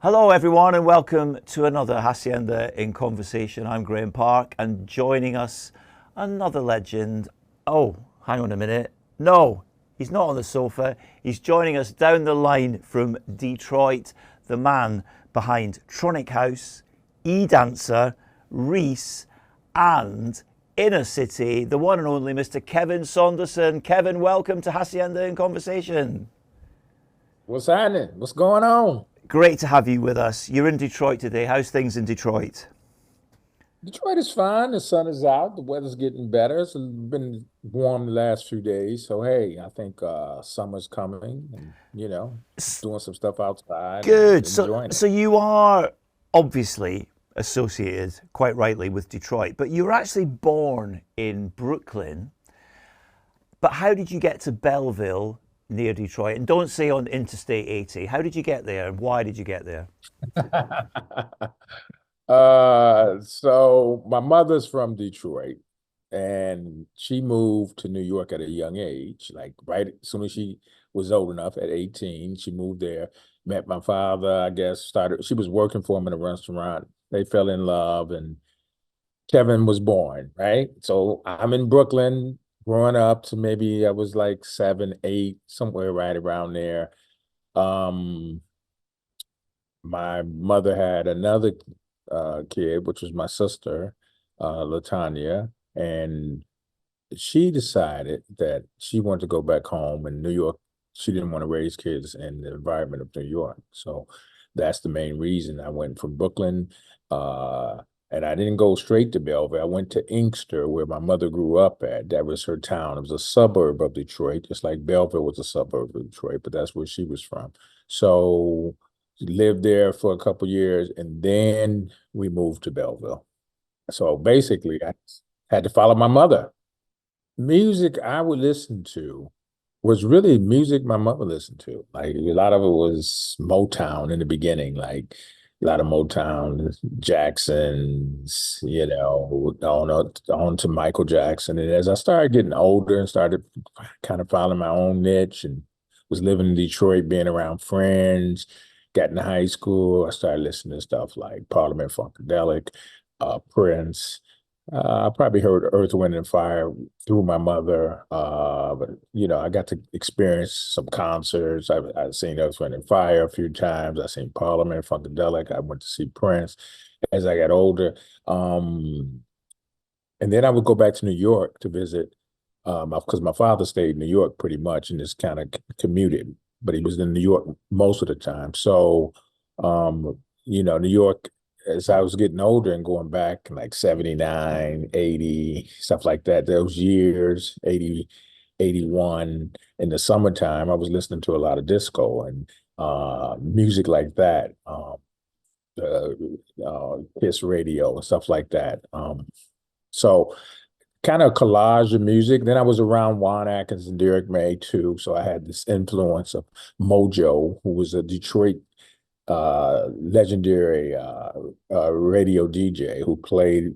Hello, everyone, and welcome to another Hacienda in Conversation. I'm Graeme Park, and joining us, another legend. Oh, hang on a minute. No, he's not on the sofa. He's joining us down the line from Detroit, the man behind Tronic House, E-Dancer, Reese, and Inner City, the one and only Mr. Kevin Saunderson. Kevin, welcome to Hacienda in Conversation. What's happening? What's going on? Great to have you with us. You're in Detroit today. How's things in Detroit? Detroit is fine. The sun is out. The weather's getting better. It's been warm the last few days. So hey, I think summer's coming and doing some stuff outside and Good. So, enjoying it. so you are obviously associated, quite rightly, with Detroit, but you were actually born in Brooklyn. But how did you get to Belleville near Detroit? And don't say on Interstate 80. How did you get there and why did you get there? So my mother's from Detroit and she moved to New York at a young age, like right as soon as she was old enough at 18, she moved there, met my father, I guess, she was working for him in a restaurant. They fell in love and Kevin was born, right? So I'm in Brooklyn growing up to maybe I was like 7, 8, somewhere right around there. Um, my mother had another kid, which was my sister, Latanya, and she decided that she wanted to go back home in New York. She didn't want to raise kids in the environment of New York. So that's the main reason I went from Brooklyn. And I didn't go straight to Belleville. I went to Inkster, where my mother grew up at. That was her town. It was a suburb of Detroit, just like Belleville was a suburb of Detroit, but that's where she was from. So lived there for a couple years, and then we moved to Belleville. So basically, I had to follow my mother. Music I would listen to was really music my mother listened to. Like a lot of it was Motown in the beginning, like a lot of Motown, Jackson's, on to Michael Jackson. And as I started getting older and started kind of following my own niche and was living in Detroit, being around friends, got into high school, I started listening to stuff like Parliament Funkadelic, Prince. I probably heard Earth, Wind, and Fire through my mother. But I got to experience some concerts. I've seen Earth, Wind, and Fire a few times. I've seen Parliament, Funkadelic. I went to see Prince as I got older. And then I would go back to New York to visit, because my father stayed in New York pretty much and just kind of commuted, but he was in New York most of the time. So, New York, as I was getting older and going back like 79, 80, stuff like that, those years, 80, 81, in the summertime, I was listening to a lot of disco and music like that, uh, Kiss radio and stuff like that. So kind of collage of music. Then I was around Juan Atkins and Derek May too. So I had this influence of Mojo, who was a Detroit legendary radio DJ who played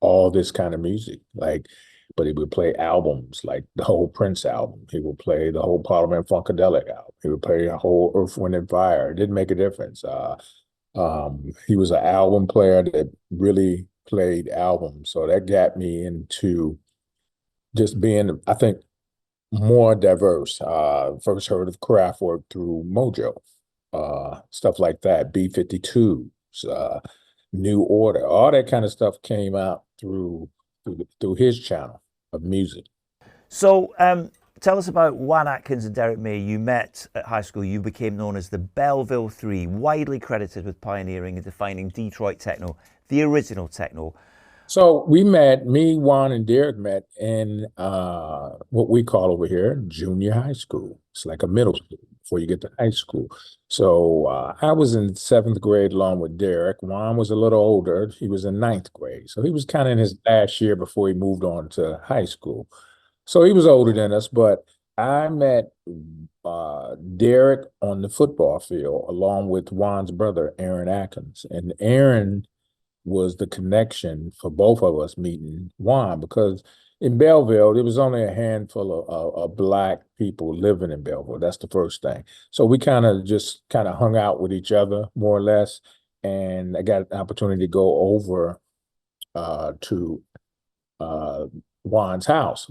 all this kind of music. But he would play albums like the whole Prince album. He would play the whole Parliament Funkadelic album. He would play the whole Earth, Wind, and Fire. It didn't make a difference. He was an album player that really played albums. So that got me into just being, I think, more diverse. First heard of Kraftwerk through Mojo, stuff like that, B-52s, New Order, all that kind of stuff came out through his channel of music. So, tell us about Juan Atkins and Derek May. You met at high school. You became known as the Belleville Three, widely credited with pioneering and defining Detroit techno, the original techno. So Juan and Derek met in what we call over here junior high school. It's like a middle school before you get to high school. So I was in seventh grade along with Derek. Juan was a little older. He was in ninth grade. So he was kind of in his last year before he moved on to high school. So he was older than us, but I met Derek on the football field along with Juan's brother, Aaron Atkins. And Aaron was the connection for both of us meeting Juan because in Belleville, there was only a handful of black people living in Belleville. That's the first thing. So we kind of just kind of hung out with each other more or less. And I got an opportunity to go over to uh, Juan's house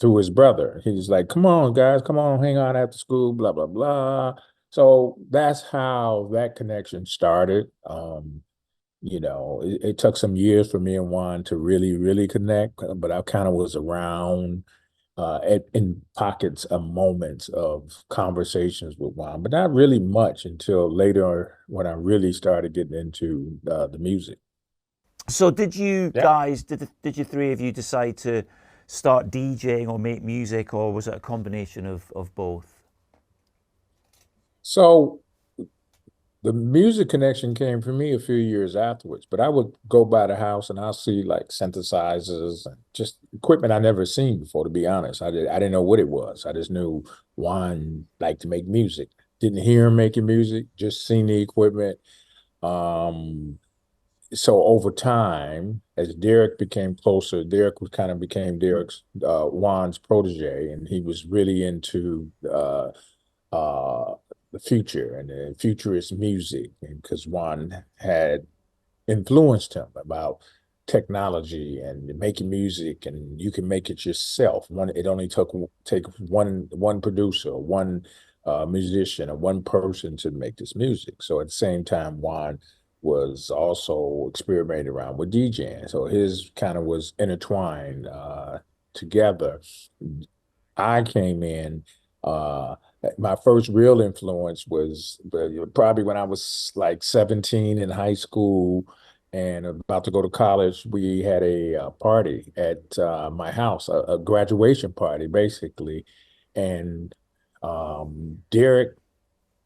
through his brother. He's like, "Come on, guys, come on, hang out after school." Blah blah blah. So that's how that connection started. It took some years for me and Juan to really connect, but I kind of was around in pockets of moments of conversations with Juan, but not really much until later when I really started getting into the music. So did you Yeah. guys, did you three of you decide to start DJing or make music, or was it a combination of both? So the music connection came for me a few years afterwards, but I would go by the house and I'll see like synthesizers and just equipment I never seen before, to be honest. I didn't know what it was. I just knew Juan liked to make music. Didn't hear him making music, just seen the equipment. Um, so over time, as Derek became closer, Derek was kind of became Derek's Juan's protege, and he was really into uh, the future and the futurist music, because Juan had influenced him about technology and making music, and you can make it yourself. It only take one producer, one musician, or one person to make this music. So at the same time, Juan was also experimenting around with DJing. So his kind of was intertwined together. I came in. Uh, my first real influence was probably when I was like 17 in high school and about to go to college. We had a party at my house, a graduation party, basically. And Derek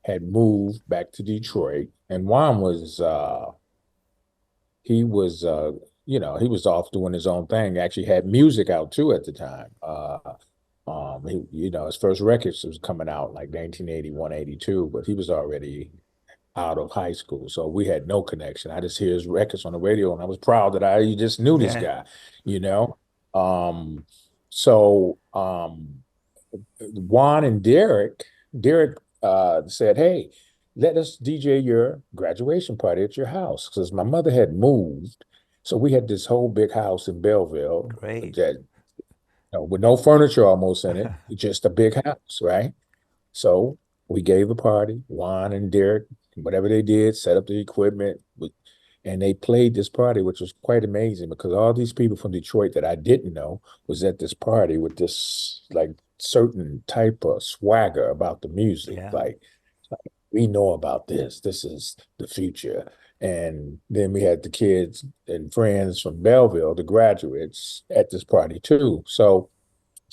had moved back to Detroit, and Juan was he was he was off doing his own thing. Actually had music out too at the time. His first records was coming out like 1981, 82, but he was already out of high school. So we had no connection. I just hear his records on the radio and I was proud that I just knew this Yeah, guy, you know? Um, so Juan and Derek said, "Hey, let us DJ your graduation party at your house." Because my mother had moved. So we had this whole big house in Belleville great. that with no furniture almost in it, just a big house, right? So we gave a party. Juan and Derek, whatever they did, set up the equipment, and they played this party, which was quite amazing because all these people from Detroit that I didn't know was at this party with this like certain type of swagger about the music. Yeah. Like we know about this. This is the future. And then we had the kids and friends from Belleville, the graduates, at this party too. So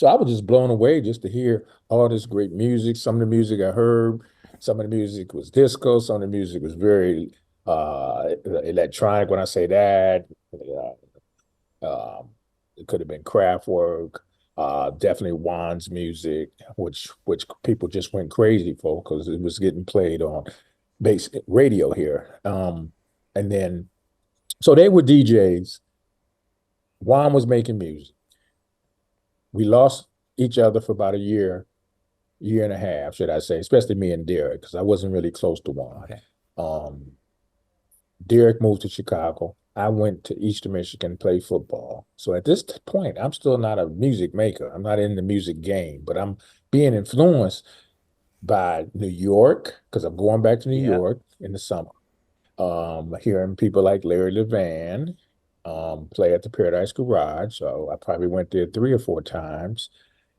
I was just blown away just to hear all this great music. Some of the music I heard, some of the music was disco, some of the music was very electronic. When I say that, um, it could have been Kraftwerk, definitely Juan's music, which people just went crazy for because it was getting played on base radio here. And then so they were DJs. Juan was making music. We lost each other for about a year and a half, should I say, especially me and Derek, because I wasn't really close to Juan. Okay. Um, Derek moved to Chicago. I went to Eastern Michigan to play football. So at this point, I'm still not a music maker. I'm not in the music game, but I'm being influenced by New York because I'm going back to New Yeah. York in the summer. Hearing people like Larry Levan play at the Paradise Garage. So I probably went there 3 or 4 times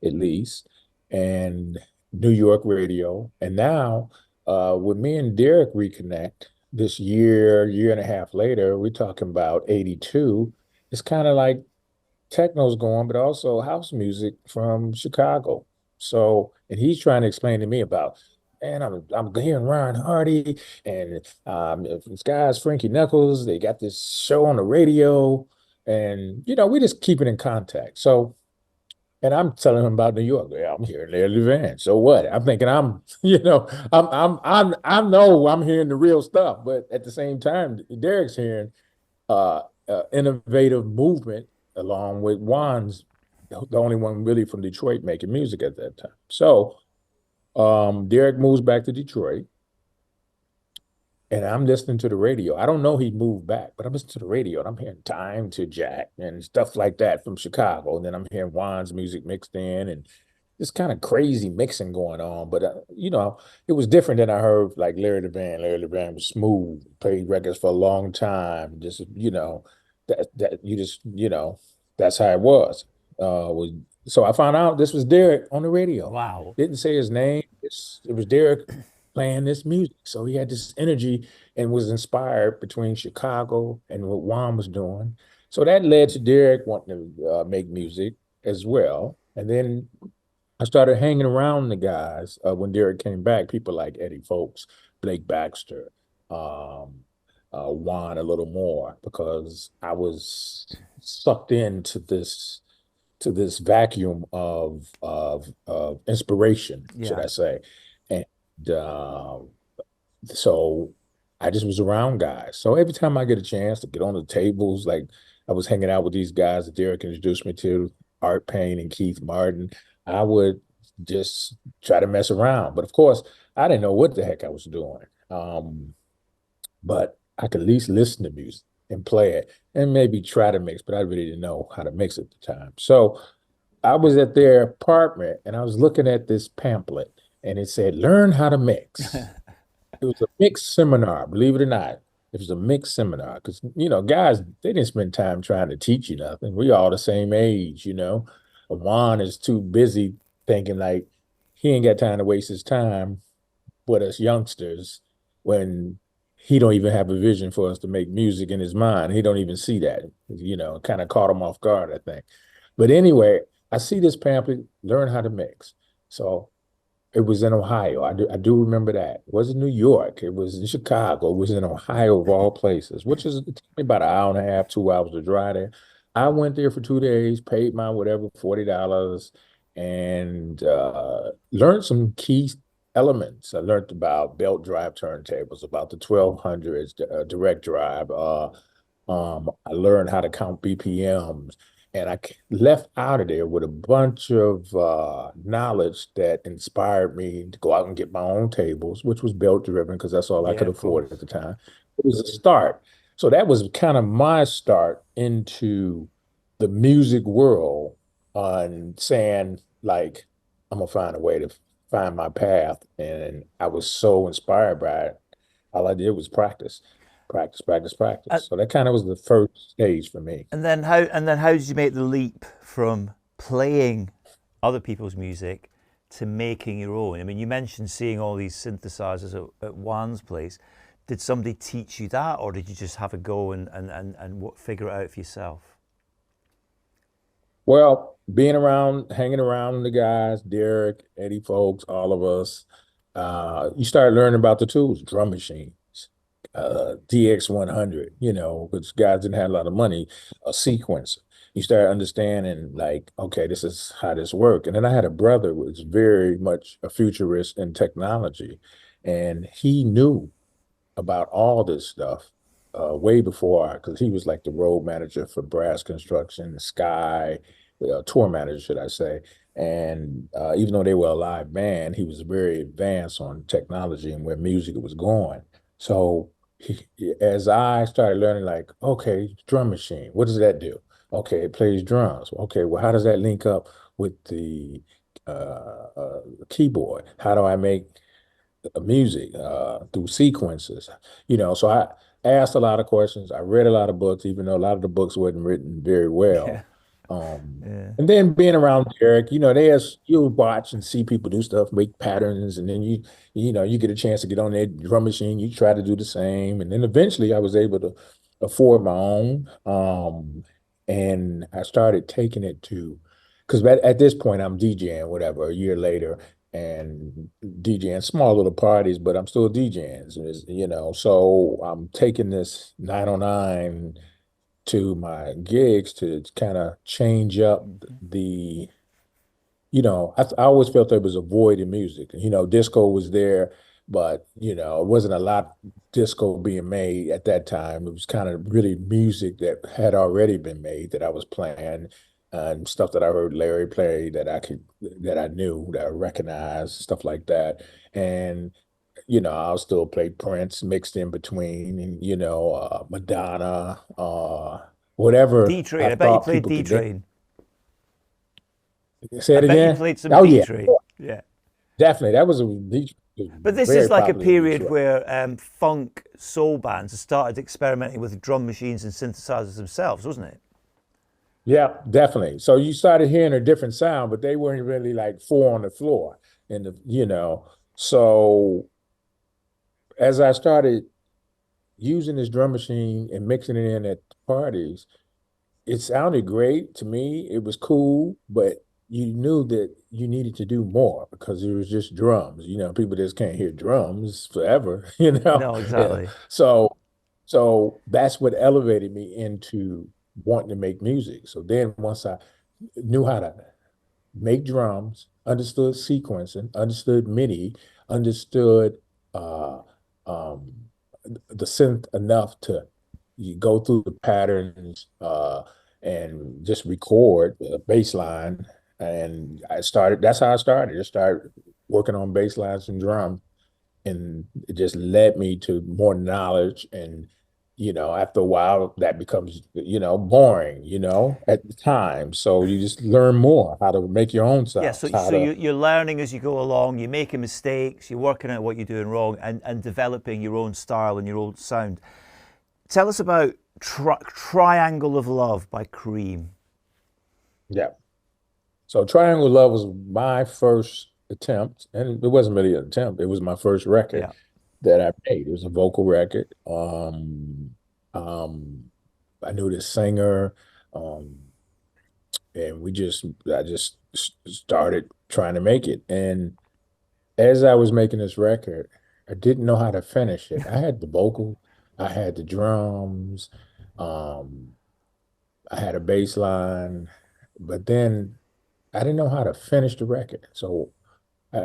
at least, and New York radio. And now, with me and Derek reconnect this year and a half later, we're talking about 82. It's kind of like techno's going, but also house music from Chicago. So, and he's trying to explain to me about, man, I'm hearing Ron Hardy and this guy's Frankie Knuckles. They got this show on the radio, and we just keep it in contact. So, and I'm telling him about New York. Yeah, I'm hearing Larry Van. So what? I'm thinking I know I'm hearing the real stuff, but at the same time, Derek's hearing innovative movement along with Juan's the only one really from Detroit making music at that time. So Derek moves back to Detroit, and I'm listening to the radio. I don't know he moved back, but I'm listening to the radio and I'm hearing Time to Jack and stuff like that from Chicago. And then I'm hearing Juan's music mixed in and this kind of crazy mixing going on. But, it was different than I heard like Larry Levan. Larry Levan was smooth, played records for a long time. Just, that you just, that's how it was. So I found out this was Derek on the radio. Wow. Didn't say his name. It was Derek playing this music. So he had this energy and was inspired between Chicago and what Juan was doing. So that led to Derek wanting to make music as well. And then I started hanging around the guys when Derek came back, people like Eddie Folks, Blake Baxter, Juan a little more, because I was sucked into this vacuum of inspiration, should Yeah. I say. And uh, so I just was around guys. So every time I get a chance to get on the tables, like I was hanging out with these guys that Derek introduced me to, Art Payne and Keith Martin, I would just try to mess around. But of course, I didn't know what the heck I was doing. But I could at least listen to music and play it and maybe try to mix, but I really didn't know how to mix at the time. So I was at their apartment and I was looking at this pamphlet and it said, learn how to mix. It was a mixed seminar, believe it or not. It was a mixed seminar because, guys, they didn't spend time trying to teach you nothing. We all the same age. Juan is too busy thinking like he ain't got time to waste his time with us youngsters when he don't even have a vision for us to make music in his mind. He don't even see that. Kind of caught him off guard, I think. But anyway, I see this pamphlet, learn how to mix. So it was in Ohio. I do remember that. It wasn't New York. It was in Chicago. It was in Ohio of all places, which is it took me about an hour and a half, 2 hours to drive there. I went there for 2 days, paid my whatever, $40, and learned some key elements. I learned about belt drive turntables, about the 1200s, direct drive. I learned how to count BPMs, and left out of there with a bunch of knowledge that inspired me to go out and get my own tables, which was belt driven because that's all I Yeah, could of course. afford at the time. It was a start. So that was kind of my start into the music world on saying, like, I'm gonna find a way to find my path. And I was so inspired by it. All I did was practice, practice, practice, And, practice. So that kind of was the first stage for me. and then how did you make the leap from playing other people's music to making your own? I mean, you mentioned seeing all these synthesizers at Juan's place. Did somebody teach you that, or did you just have a go and figure it out for yourself? Well, being around, hanging around the guys, Derek, Eddie Folks, all of us, you start learning about the tools, drum machines, DX100, which guys didn't have a lot of money, a sequencer. You start understanding, like, okay, this is how this works. And then I had a brother who was very much a futurist in technology, and he knew about all this stuff way before, because he was like the road manager for Brass Construction, Sky, tour manager, should I say. And even though they were a live band, he was very advanced on technology and where music was going. So as I started learning, like, okay, drum machine, what does that do? Okay, it plays drums. Okay, well, how does that link up with the keyboard? How do I make music through sequences? So I asked a lot of questions. I read a lot of books, even though a lot of the books wasn't written very Yeah, well. yeah, And then being around Derek, you'll watch and see people do stuff, make patterns, and then you get a chance to get on that drum machine. You try to do the same, and then eventually I was able to afford my own. And I started taking it to, because at this point I'm DJing, whatever, a year later, and DJing small little parties, but I'm still DJing, so I'm taking this 909 to my gigs to kind of change up I always felt there was a void in music. Disco was there, but it wasn't a lot disco being made at that time. It was kind of really music that had already been made that I was playing. and stuff that I heard Larry play that I knew, that I recognized, stuff like that. And, I'll still play Prince mixed in between, and, Madonna, D whatever I Train. I bet you thought played people D could dance. Train. Say I it bet you again? played some Oh, D yeah. Train. Yeah. Definitely. That was But this is very like a popular in period Detroit. where funk soul bands have started experimenting with drum machines and synthesizers themselves, wasn't it? Yeah, definitely. So you started hearing a different sound, but they weren't really like four on the floor. So as I started using this drum machine and mixing it in at parties, it sounded great to me. It was cool, but you knew that you needed to do more because it was just drums. People just can't hear drums forever, No, Yeah. exactly. So that's what elevated me into wanting to make music. So then once I knew how to make drums, understood sequencing, understood MIDI, understood uh, um, the synth enough to you go through the patterns and just record a bass line. And that's how I started. Just started working on bass lines and drums, and it just led me to more knowledge. And after a while that becomes boring at the time, so you just learn more how to make your own Yeah, sounds, so how so to. you're learning as you go along. You're making mistakes. You're working out what you're doing wrong, and developing your own style and your own sound. Tell us about Triangle of Love by Cream. Yeah, so Triangle Love was my first attempt, and it wasn't really an attempt, it was my first record Yeah. that I made. It was a vocal record. Um I knew the singer. um and I just started trying to make it. And as I was making this record, I didn't know how to finish it. I had the vocal, I had the drums, um, I had a bass line, but then I didn't know how to finish the record. So, I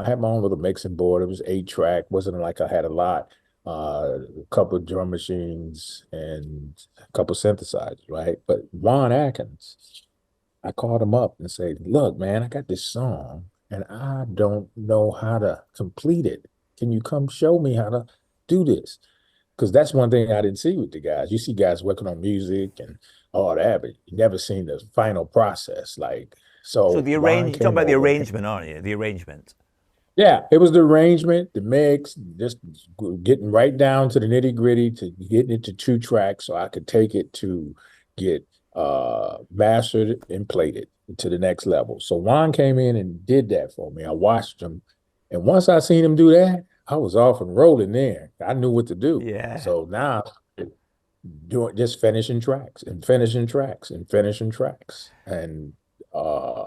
had my own little mixing board. It was 8 track, wasn't like I had a lot. A couple of drum machines and a couple synthesizers, right? But Juan Atkins, I called him up and said, "Look, man, I got this song and I don't know how to complete it. Can you come show me how to do this?" Because that's one thing I didn't see with the guys. You see guys working on music and all that, but you never seen the final process. Like, So so the Juan you're talking came about the over. arrangement, aren't you? The arrangement. Yeah, it was the arrangement, the mix, just getting right down to the nitty gritty, to getting it to 2 tracks so I could take it to get mastered and played it to the next level. So Juan came in and did that for me. I watched him. And once I seen him do that, I was off and rolling there. I knew what to do. Yeah. So now doing just finishing tracks and finishing tracks and finishing tracks. And uh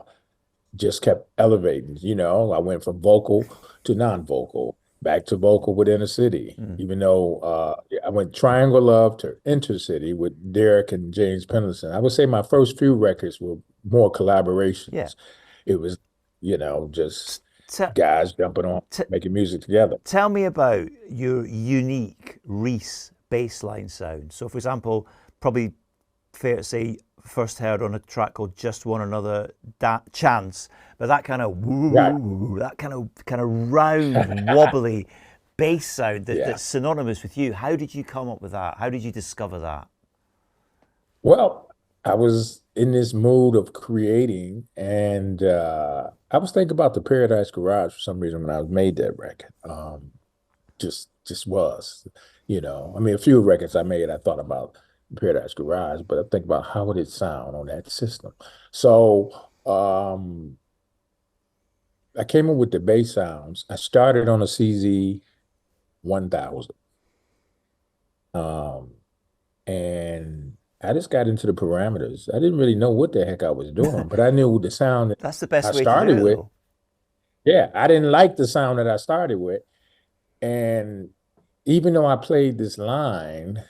just kept elevating. I went from vocal to non-vocal, back to vocal within a city. Mm. Even though I went Triangle Love to Intercity with Derek and James Pendleton. I would say my first few records were more Yeah. collaborations. It was, just T- guys jumping on, t- making music together. Tell me about your unique Reese bassline sound. So, for example, probably fair to say, first heard on a track called "Just One Another Chance," but that kind of Right. woo, that kind of round, wobbly bass sound Yeah. that's synonymous with you. How did you come up with that? How did you discover that? Well, I was in this mood of creating, and I was thinking about the Paradise Garage for some reason when I made that record. Just was, I mean, a few records I made, I thought about Paradise Garage, but I think about how would it sound on that system. So I came up with the bass sounds. I started on a CZ 1000. Um, and I just got into the parameters. I didn't really know what the heck I was doing, but I knew the sound that That's the I best way to do started it, with. though. Yeah, I didn't like the sound that I started with. And even though I played this line,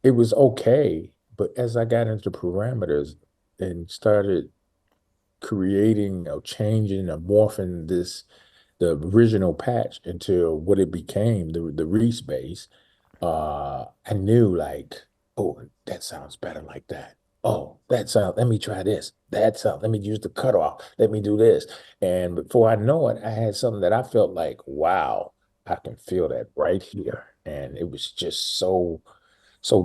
it was okay. But as I got into parameters and started creating or changing or morphing the original patch into what it became, the Reese bass, I knew like, oh, that sounds better like that. oh, that sound, let me try this. That sound, let me use the cutoff. Let me do this. And before I know it, I had something that I felt like, wow, I can feel that right here. And it was just so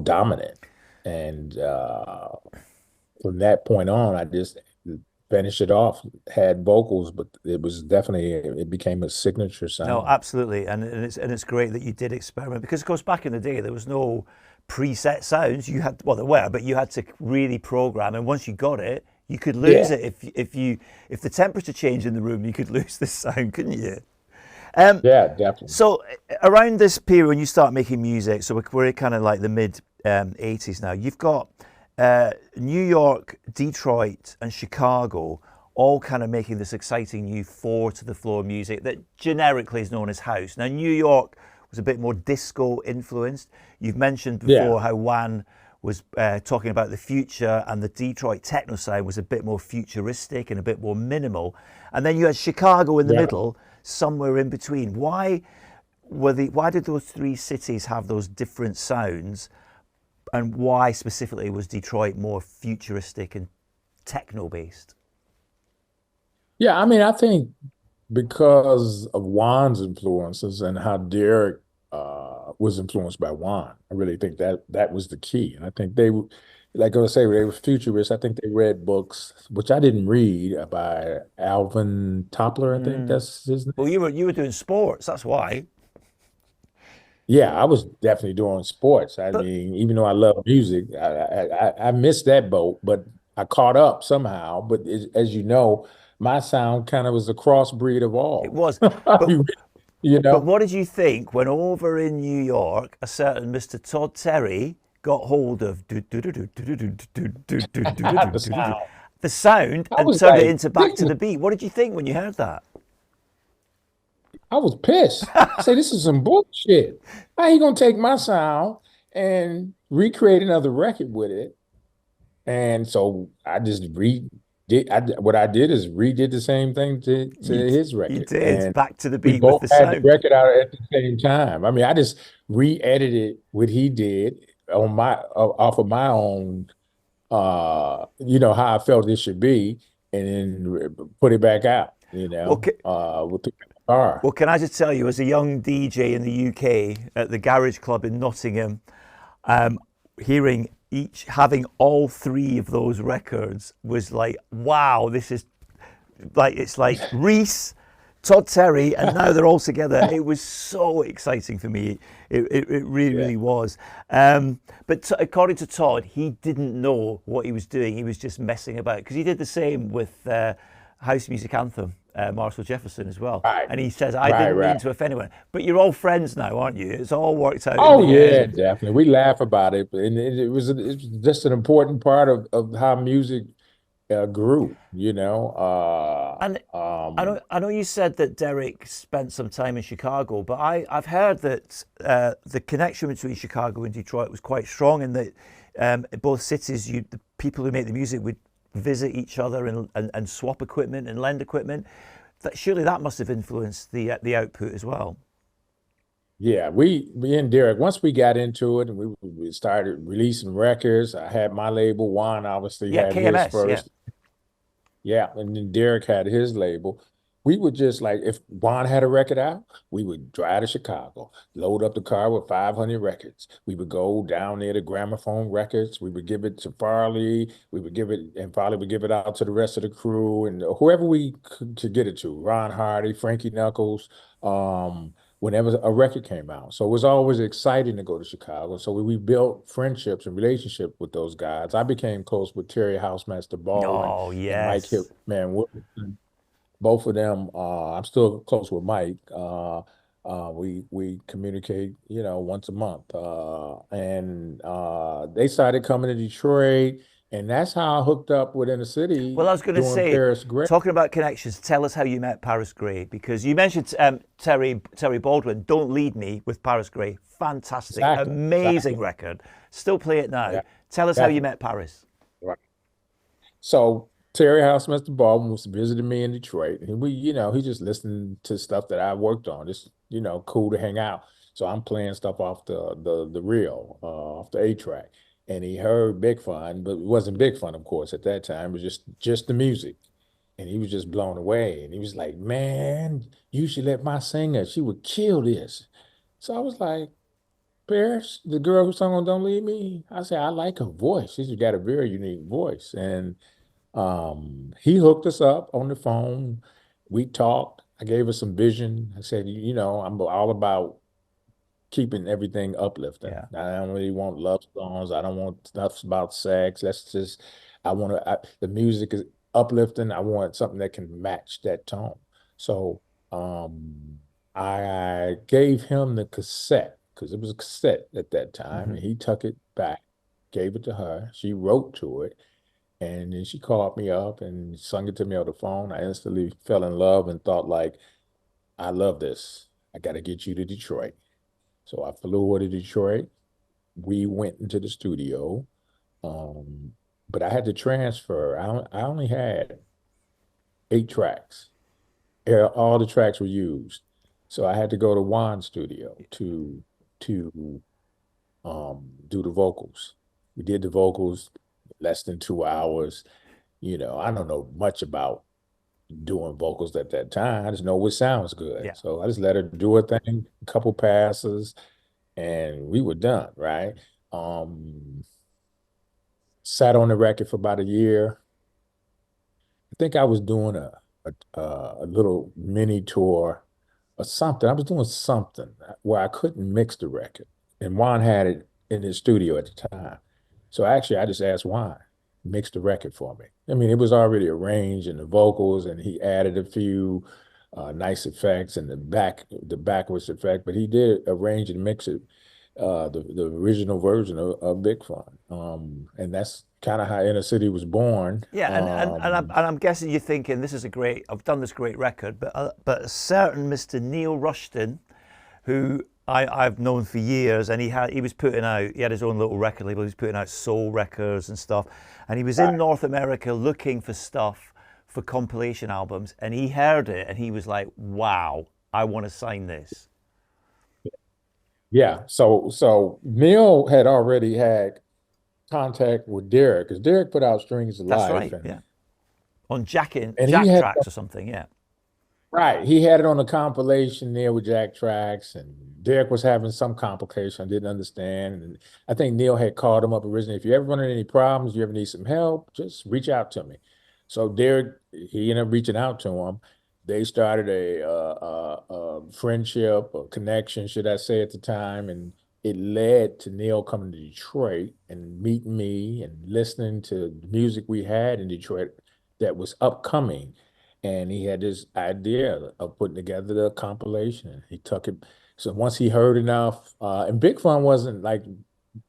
dominant. And from that point on, I just finished it off, had vocals, but it was definitely, it became a signature No, sound. absolutely, and it's great that you did experiment because, of course, back in the day there was no preset sounds. You had, well, there were, but you had to really program, and once you got it, you could lose Yeah, it if the temperature changed in the room, you could lose the sound, couldn't you? Um, yeah, definitely. so around this period when you start making music, so we're kind of like the mid '80s now. You've got New York, Detroit, and Chicago all kind of making this exciting new four to the floor music that generically is known as house. Now, New York was a bit more disco influenced. You've mentioned Yeah, before how Juan was talking about the future, and the Detroit techno sound was a bit more futuristic and a bit more minimal. And then you had Chicago in the yeah. middle, somewhere in between. Why did those three cities have those different sounds, and why specifically was Detroit more futuristic and techno based? Yeah, I mean, I think because of Juan's influences and how Derek was influenced by Juan, I really think that that was the key. And I think like I was saying, they were futurists. I think they read books, which I didn't read, by Alvin Toppler, I think that's his name. Well, you were doing sports, that's why. Yeah, I was definitely doing sports. I But mean, even though I love music, I missed that boat, but I caught up somehow. But as you know, my sound kind of was a crossbreed of it all. was. But You but know, what did you think when over in New York a certain Mr. Todd Terry got hold of the sound. the sound I and was turned it like, into this back to is, the beat? What did you think when you heard that? I was pissed. I say, this is some bullshit. How you gonna take my sound and recreate another record with it? And so I just what I did is redid the same thing to You his you record. did And back to the we beat with both the had the sound. record out at the same time. I mean, I just re-edited what he did on my off of my own how I felt it should be, and then put it back out, Well, with the car. Well, can I just tell you, as a young DJ in the UK at the Garage Club in Nottingham, um, hearing having all three of those records was like, wow, this is like, it's like Reese, Todd Terry, and now they're all together. It was so exciting for me. It really, Yeah. really was. But according to Todd, he didn't know what he was doing. He was just messing about because he did the same with House Music Anthem, Marshall Jefferson as well. Right, And he says, I right, didn't mean right. to offend anyone. But you're all friends now, aren't you? It's all worked out in Oh the yeah, end. definitely. We laugh about it, and it was just an important part of how music grew. And I know you said that Derek spent some time in Chicago, but I've heard that the connection between Chicago and Detroit was quite strong, and that both cities, the people who make the music would visit each other and swap equipment and lend equipment. Surely that must have influenced the output as well. Yeah, me and Derek, once we got into it and we started releasing records, I had my label. Juan obviously Yeah, had his KMS. Yeah. first. Yeah, and then Derek had his label. We would just like, if Juan had a record out, we would drive to Chicago, load up the car with 500 records. We would go down there to Gramophone Records. We would give it to Farley. We would give it, and Farley would give it out to the rest of the crew and whoever we could get it to. Ron Hardy, Frankie Knuckles, whenever a record came out. So it was always exciting to go to Chicago. So we built friendships and relationships with those guys. I became close with Terry Housemaster Baldwin Oh and Mike yes. Hipman Wilson. Both of them, I'm still close with Mike. We communicate, once a month. And they started coming to Detroit, and that's how I hooked up with Inner Well, City I was going to doing say, Paris Grey. talking about connections, tell us how you met Paris Grey, because you mentioned Terry Baldwin. Don't Lead Me with Paris Grey, fantastic, Exactly, amazing exactly. record. Still play it now. Yeah, Tell us how you definitely. met Paris. Right. So Terry Housemaster Baldwin was visiting me in Detroit, and he just listened to stuff that I worked on. Just cool to hang out. So I'm playing stuff off the reel, off the A track, and he heard Big Fun, but it wasn't Big Fun, of course, at that time. It was just the music. And he was just blown away. And he was like, man, you should let my singer, she would kill this. So I was like, Paris, the girl who sung on Don't Leave Me, I said, I like her voice. She's got a very unique voice. And he hooked us up on the phone. We talked. I gave her some vision. I said, you know, I'm all about keeping everything uplifting. Yeah. I don't really want love songs. I don't want stuff about sex. I want the music is uplifting. I want something that can match that tone. So I gave him the cassette because it was a cassette at that time, and he took it back, gave it to her. She wrote to it, and then she called me up and sung it to me on the phone. I instantly fell in love and thought like, I love this. I got to get you to Detroit. So I flew over to Detroit. We went into the studio, um, but I had to transfer. I only had 8 tracks. All the tracks were used, so I had to go to Juan's studio to do the vocals. We did the vocals less than 2 hours. You know, I don't know much about doing vocals at that time. I just know what sounds good. Yeah. So I just let her do her thing, a couple passes, and we were done, right? Um, Sat on the record for about a year. I think I was doing a little mini tour or something. I was doing something where I couldn't mix the record, and Juan had it in his studio at the time. So actually, I just asked Juan, mix the record for me. I mean, it was already arranged in the vocals, and he added a few nice effects and the backwards effect, but he did arrange and mix it, the original version of Big Fun. And that's kind of how Inner City was born. Yeah, and I'm guessing you're thinking this is a great. I've done this great record, but a certain Mr. Neil Rushton, who I've known for years, and he was putting out. He had his own little record label. He was putting out soul records and stuff, and he was in North America looking for stuff for compilation albums, and he heard it, and he was like, "Wow, I want to sign this." Yeah, so Neil had already had contact with Derek because Derek put out Strings of That's Life, right. Yeah, on and he Jack had tracks or something. Yeah, right. He had it on a compilation there with Jack Tracks, and Derek was having some complication I didn't understand. And I think Neil had called him up originally. If you ever run into any problems, you ever need some help, just reach out to me. So Derek, he ended up reaching out to him. They started a friendship, a connection, should I say, at the time, and it led to Neil coming to Detroit and meeting me and listening to the music we had in Detroit that was upcoming, and he had this idea of putting together the compilation. He took it. So once he heard enough, and Big Fun wasn't like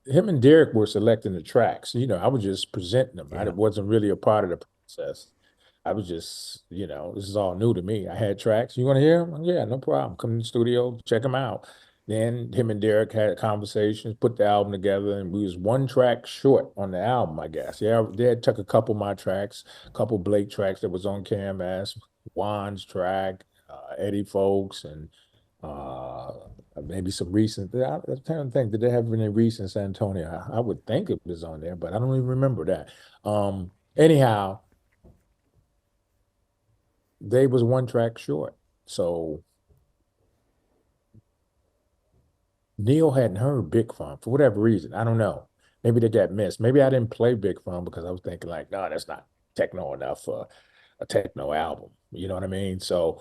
him and Derek were selecting the tracks. You know, I was just presenting them. I yeah. wasn't really a part of the process. I was just, you know, this is all new to me. I had tracks. You want to hear them? Yeah, no problem. Come in the studio, check them out. Then him and Derek had conversations, put the album together, and we was 1 track short on the album, I guess. Yeah, they had took a couple of my tracks, a couple Blake tracks that was on KMS, Juan's track, Eddie Folks, and uh, maybe some recent. I'm trying to think, did they have any recent San Antonio? I would think it was on there, but I don't even remember that. Anyhow, they was 1 track short. So Neil hadn't heard Big Fun for whatever reason. I don't know. Maybe they got missed. Maybe I didn't play Big Fun because I was thinking like, no, that's not techno enough for a techno album. You know what I mean? So,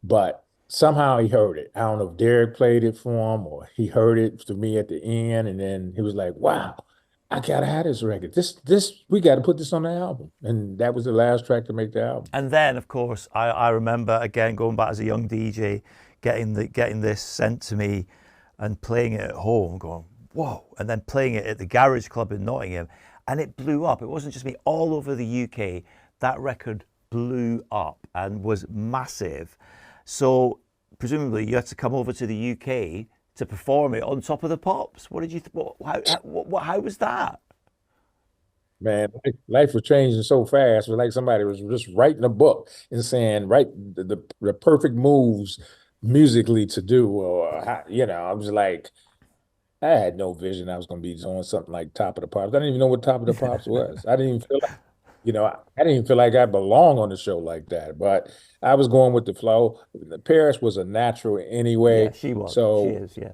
but somehow he heard it. I don't know if Derek played it for him or he heard it to me at the end, and then he was like, wow, I gotta have this record. We gotta put this on the album. And that was the last track to make the album. And then, of course, I remember again going back as a young DJ, getting this sent to me, and playing it at home, going whoa, and then playing it at the Garage Club in Nottingham, and it blew up. It wasn't just me; all over the UK, that record blew up and was massive. So presumably, you had to come over to the UK to perform it on Top of the Pops. What did you? How was that? Man, life was changing so fast. It was like somebody was just writing a book and saying, write the perfect moves musically to do. Or, you know, I was like, I had no vision I was going to be doing something like Top of the Pops. I didn't even know what Top of the Pops was. I didn't even feel like, I didn't even feel like I belong on the show like that. But I was going with the flow. Paris was a natural Yeah, anyway. she was. She So, is. Yeah,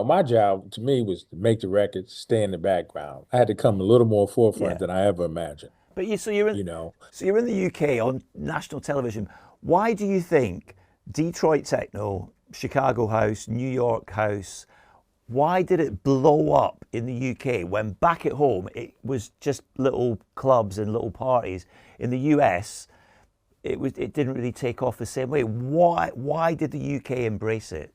my job to me was to make the records, stay in the background. I had to come a little more forefront yeah. than I ever imagined, But you know. you're in the UK on national television. Why do you think Detroit techno, Chicago house, New York house, why did it blow up in the UK when back at home it was just little clubs and little parties? In the US, it didn't really take off the same way. Why did the UK embrace it?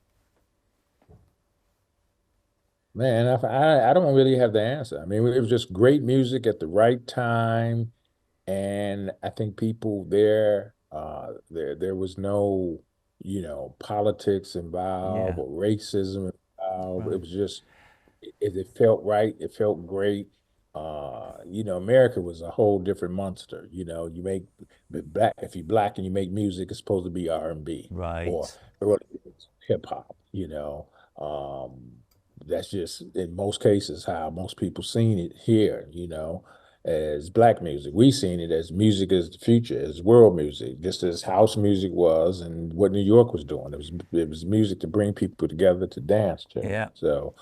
Man, I don't really have the answer. I mean, it was just great music at the right time. And I think people there, there was no, politics involved Yeah, or racism involved. It right. was just, it felt right. It felt great. America was a whole different monster. You make black if you're black and you make music, it's supposed to be R&B or Right. early hip hop. Um, that's just in most cases how most people seen it here. As black music. We seen it as music as the future, as world music, just as house music was and what New York was doing. It was music to bring people together to dance to. Yeah. So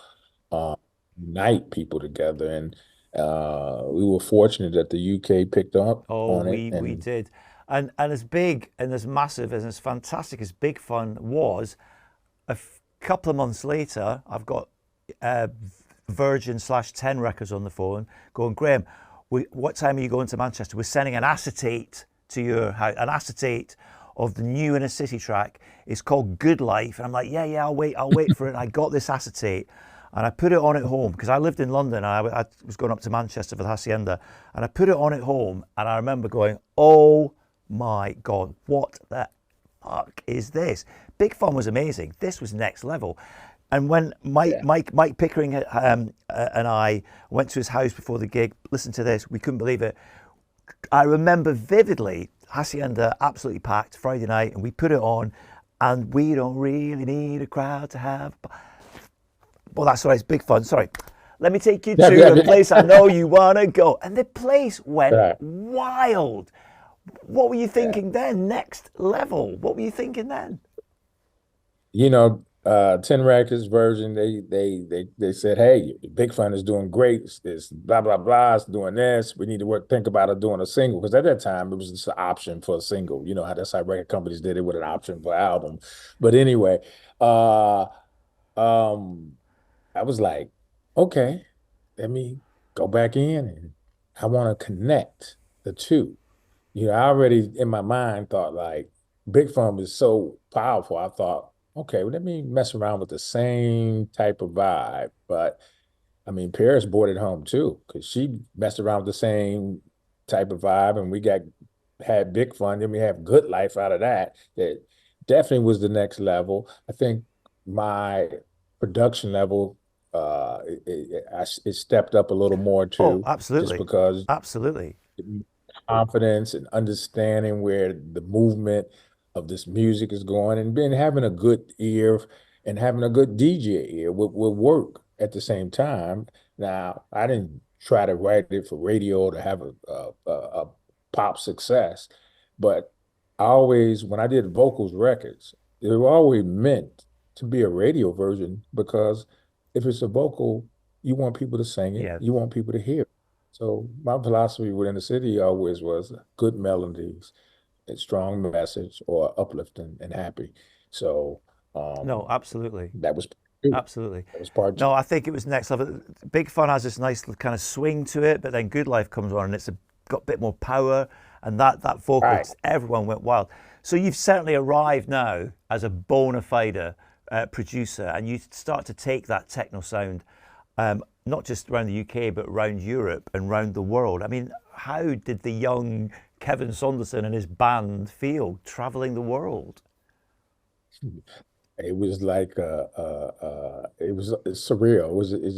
uh, unite people together. And we were fortunate that the UK picked up Oh, on it. we And did, and as big and as massive and as fantastic as Big Fun was, couple of months later, I've got Virgin slash 10 records on the phone going, Graeme, what time are you going to Manchester? We're sending an acetate to your house, an acetate of the new Inner City track. It's called Good Life. And I'm like, yeah, I'll wait for it. And I got this acetate and I put it on at home because I lived in London and I was going up to Manchester for the Hacienda. And I put it on at home and I remember going, oh my God, what the fuck is this? Big Fun was amazing. This was next level. And when yeah, Mike Pickering and I went to his house before the gig, listened to this, we couldn't believe it. I remember vividly Hacienda absolutely packed Friday night, and we put it on, and we don't really need a crowd to have. Well, that's right, it's Big Fun. Sorry. Let me take you yeah, to a place I know you want to go. And the place went right, wild. What were you yeah. thinking then? Next level. What were you thinking then? 10 Records version, they said, hey, Big Fun is doing great. It's blah blah blah. It's doing this. We need to think about it doing a single because at that time it was just an option for a single. You know how that's how record companies did it with an option for album. But anyway, uh, um, I was like, okay, let me go back in and I want to connect the two. I already in my mind thought like Big Fun was so powerful. I thought, okay, well, let me mess around with the same type of vibe. But I mean, Paris brought it home too, because she messed around with the same type of vibe, and we had Big Fun, then we have Good Life out of that. That definitely was the next level. I think my production level, it stepped up a little more Oh, too, just absolutely. because Absolutely. confidence and understanding where the movement of this music is going and being having a good ear and having a good DJ ear will work at the same time. Now, I didn't try to write it for radio to have a pop success, but when I did vocals records, they were always meant to be a radio version because if it's a vocal, you want people to sing it, Yeah. you want people to hear it. So my philosophy within the city always was good melodies, a strong message, or uplifting and happy. So No, um, absolutely. that was part two. Absolutely. That was part two. No, I think it was next level. Big Fun has this nice kind of swing to it, but then Good Life comes on and got a bit more power, and that vocal, Right. everyone went wild. So you've certainly arrived now as a bona fide producer, and you start to take that techno sound, not just around the UK, but around Europe and around the world. I mean, how did the young Kevin Saunderson and his band feel traveling the world? It was like it was surreal.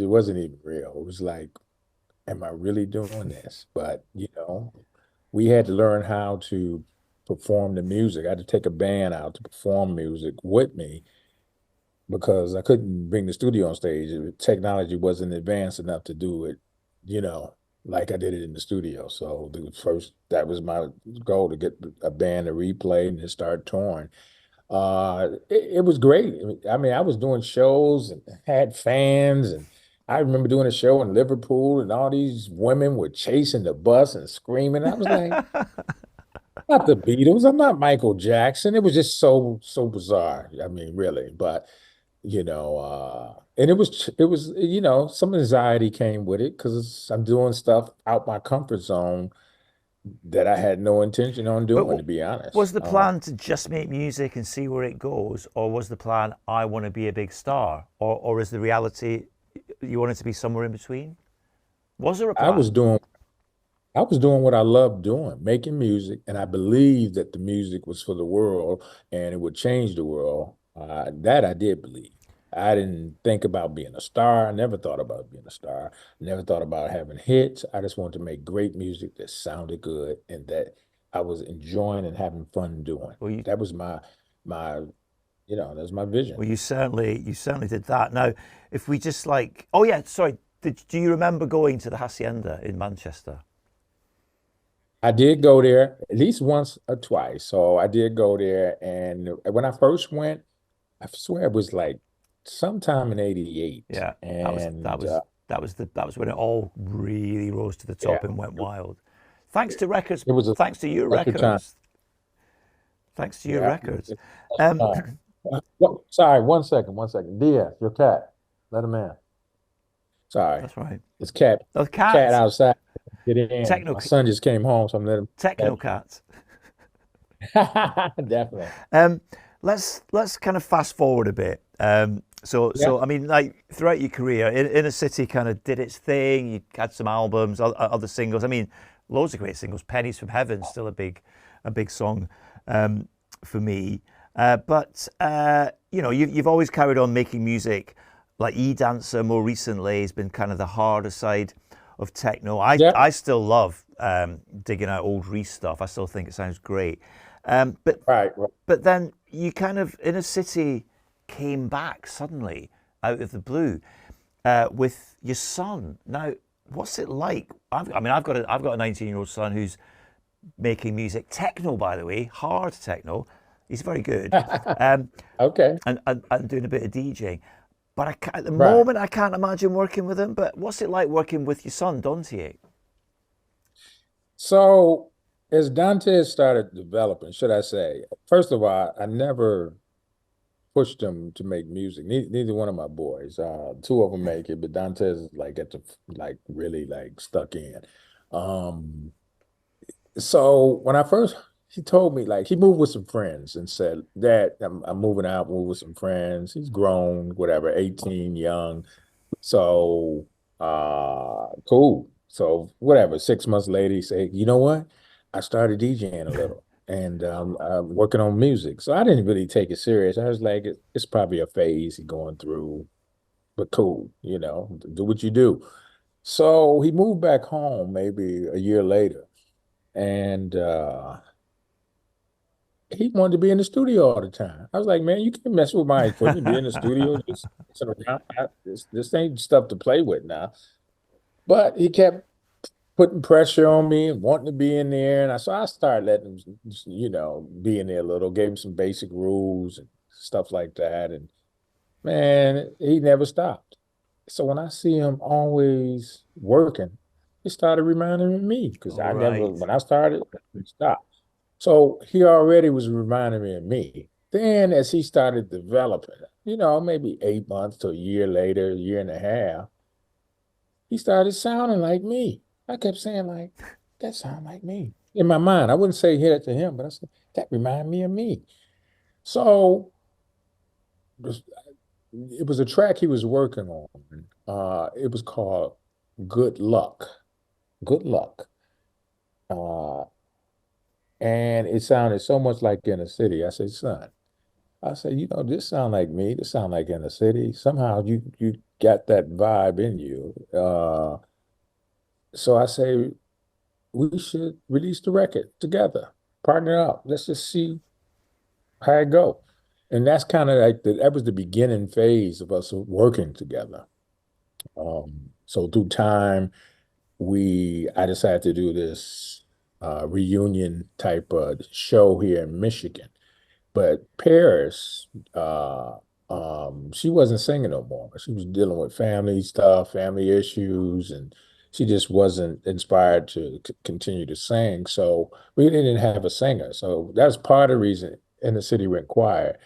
It wasn't even real. It was like, am I really doing this? But we had to learn how to perform the music. I had to take a band out to perform music with me. because I couldn't bring the studio on stage. Technology wasn't advanced enough to do it, you know, like I did it in the studio. So that was my goal, to get a band to replay and to start touring. It was great. I mean, I was doing shows and had fans, and I remember doing a show in Liverpool, and all these women were chasing the bus and screaming. I was like, not the Beatles. I'm not Michael Jackson. It was just so bizarre. I mean, really. But and it was some anxiety came with it because I'm doing stuff out my comfort zone that I had no intention on But doing, to be honest. was the plan to just make music and see where it goes, or was the plan I want to be a big star, or is the reality you want it to be somewhere in between? Was there a I was plan? doing I was doing what I loved doing, making music, and I believed that the music was for the world and it would change the world. That I did believe. I didn't think about being a star. I never thought about being a star. Never thought about having hits. I just wanted to make great music that sounded good and that I was enjoying and having fun doing. Well, you That was my that was my vision. well you certainly did that. Now, if we just like, oh yeah, sorry, do you remember going to the Hacienda in Manchester? I did go there at least once or twice. So I did go there, and when I first went, I swear it was like sometime in '88, Yeah, that was that and was that was when it all really rose to the yeah, top and went wild. Thanks to records, it was a thanks to your special time. records, thanks to your Yeah, records. it Um, was sorry, one second. Diaz, your cat, let him in. Sorry, that's right. it's cat Cats, outside. Get in. techno My son just came home, so I'm letting techno cats. him. Definitely. Um, let's kind of fast forward a bit. Yeah. So I mean, like throughout your career, Inner City kind of did its thing. You had some albums, other singles. I mean, loads of great singles. Pennies from Heaven, still a big song for me. But you've always carried on making music. Like E-Dancer more recently has been kind of the harder side of techno. I Yeah. I still love digging out old Reese stuff. I still think it sounds great. Um, but Right. Right. but then you kind of Inner City came back suddenly out of the blue with your son. Now, what's it like? I've got a 19-year-old son who's making music, techno, by the way, hard techno. He's very good, um, Okay. and doing a bit of DJing. But at the Right. moment, I can't imagine working with him. But what's it like working with your son, Dante? So as Dante started developing, should I say, first of all, I never pushed him to make music. Neither one of my boys. Two of them make it, but Dante's like at the like really like stuck in. Um, so when I first he told me like he moved with some friends and said, Dad, I'm moving out, move with some friends. He's grown, whatever, 18, young. So cool. So whatever, 6 months later, he said, you know what? I started DJing a little and I'm working on music. So I didn't really take it serious. I was like, it's probably a phase he's going through, but cool, do what you do. So he moved back home maybe a year later, and he wanted to be in the studio all the time. I was like, man, you can't mess with my equipment, be in the studio, just messing around. This ain't stuff to play with now. But he kept putting pressure on me and wanting to be in there. And I started letting him, be in there a little, gave him some basic rules and stuff like that. And man, he never stopped. So when I see him always working, it started reminding me of me because I never, Right. when I started, he stopped. So he already was reminding me of me. Then as he started developing, maybe 8 months to a year later, a year and a half, he started sounding like me. I kept saying like, that sound like me. In my mind, I wouldn't say hit it to him, but I said, that remind me of me. So it was a track he was working on. It was called Good Luck. Good Luck. Uh, and it sounded so much like Inner City. I said, son, I said, this sound like me. This sound like Inner City. Somehow you got that vibe in you. So I say we should release the record together, partner up. Let's just see how it go. And that's kind of like that was the beginning phase of us working together. So through time, I decided to do this reunion type of show here in Michigan. But Paris, she wasn't singing no more. She was dealing with family stuff, family issues, and she just wasn't inspired to continue to sing. So we didn't have a singer. So that's part of the reason In the City went quiet.